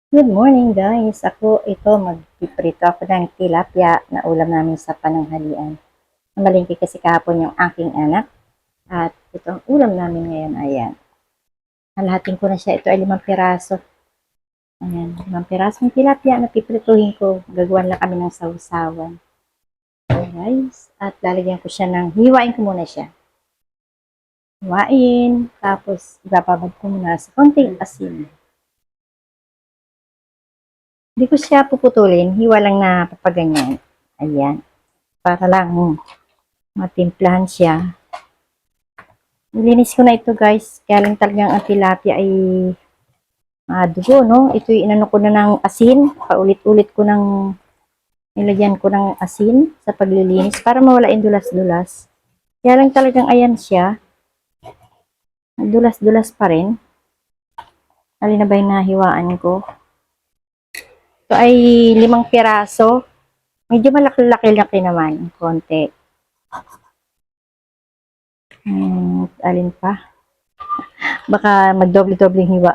Good morning guys! Ito magpiprito ako ng tilapia na ulam namin sa pananghalian. Namalengke kasi kahapon yung aking anak at ito ang ulam namin ngayon. Ayan. Halahatin ko na siya. Ito ay 5 piraso. Ayan, 5 pirasong tilapia na piprituhin ko. Gagawan lang kami ng sausawan. Ayan guys. At lalagyan ko siya hiwain ko muna siya. Hiwain. Tapos ibababad ko muna sa konting asin. Hindi ko siya puputulin. Hiwa lang na papaganyan. Ayan. Para lang matimplahan siya. Nilinis ko na ito guys. Kaya lang talagang ang tilapia ay dugo, no? Ito inano ko na ng asin. Paulit-ulit ko nilagyan ko ng asin sa paglilinis para mawala yung dulas-dulas. Kaya lang talagang ayan siya. Dulas-dulas pa rin. Alin na ba yung nahiwaan ko? Ito ay 5 piraso. Medyo malaki-laki naman. Konti. Alin pa? Baka magdoble-doble hiwa.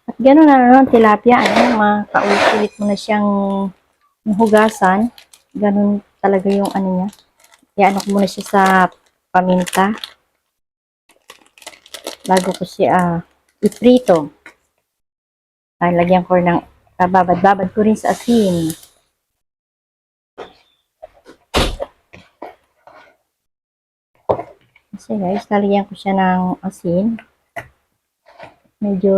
At gano'n na naman tilapia, makaulit mo na siyang hugasan. Gano'n talaga yung ano niya. Iano ko muna siya sa paminta. Bago ko siya iprito. Lagyan ko ng babad-babad ko rin sa asin. Kasi guys, lalagyan ko siya ng asin. Medyo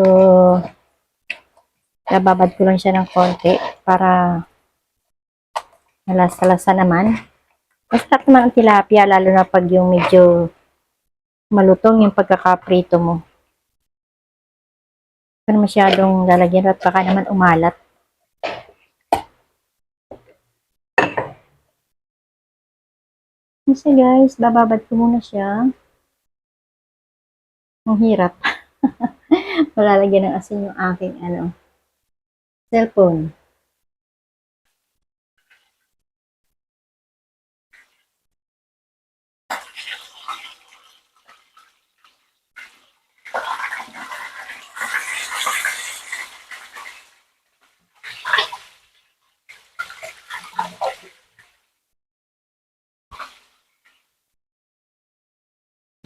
bababad ko lang siya ng konti para malasa-lasa naman. Masarap naman ang tilapia, lalo na pag yung medyo malutong yung pagkakaprito mo. Hindi na masyadong lalagyan at baka naman umalat. Kasi guys, bababad ko muna siya. Ang hirap. Malalagyan ng asin yung aking cellphone.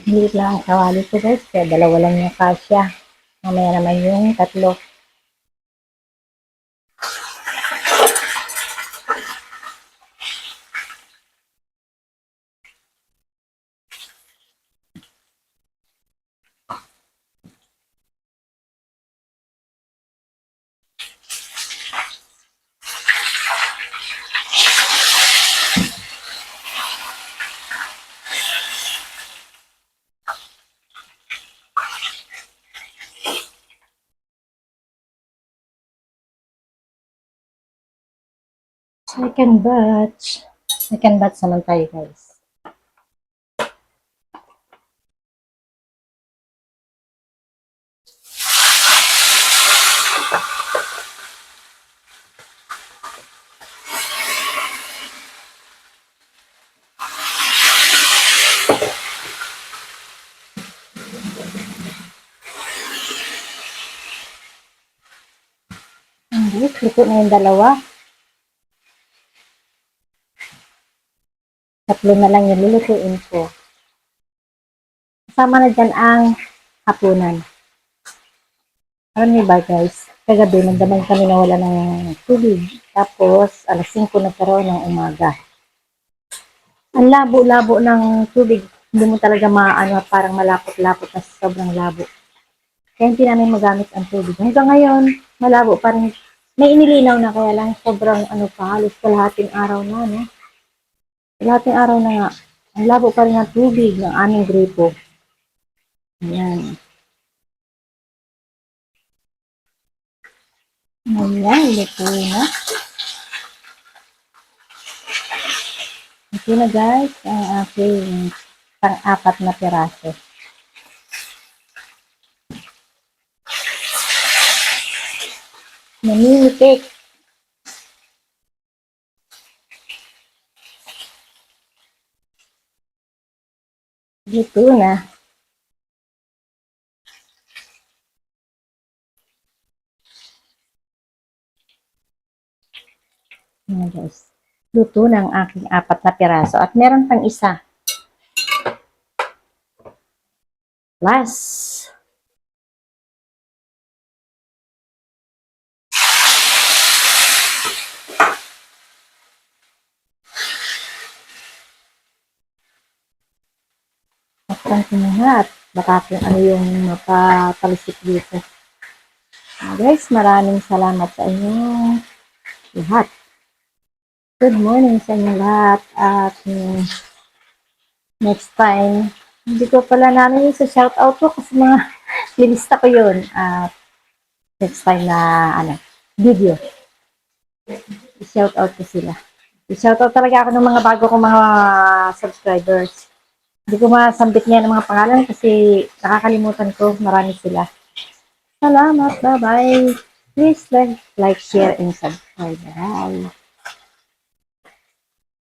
Hilit lang ang kawali ko guys, kaya dalawa lang yung kasya. Mamaya naman yung tatlo. Second batch. Second batch naman tayo guys. Luto na yung dalawa. Tatlo na lang yung lulutuin ko. Kasama na dyan ang hapunan. Alam niyo ba guys, kagabi nagdamag kami na wala ng tubig. Tapos, alas 5 na karoon ng umaga. Ang labo-labo ng tubig. Hindi mo talaga maano, parang malapot-lapot na sobrang labo. Kaya hindi namin magamit ang tubig. Hanggang ngayon, malabo pa rin. May inilinaw na kaya lang sobrang pa, halos kalahating araw na, no? Kalahating araw na nga. Ang labo pa rin ng tubig ng aming gripo. Ayan. Ayan, luto na. Ito na guys, ang aking pang-4 na piraso. Naninitik. Dito na. Ayan guys. Luto ng aking 4 na piraso. At meron pang isa. Last. Takpan ko muna at baka kung ano yung mapapalisip dito. Guys, maraming salamat sa inyong lahat. Good morning sa inyo lahat. At next time, hindi ko pala namin yung sa shoutout ko kasi mga nilista ko yun. At next time na video, i-shoutout ko sila. I-shoutout talaga ako ng mga bago kong mga subscribers. Hindi ko masambit niya ng mga pangalan kasi nakakalimutan ko. Marami sila. Salamat. Bye-bye. Please like, share, and subscribe. Bye.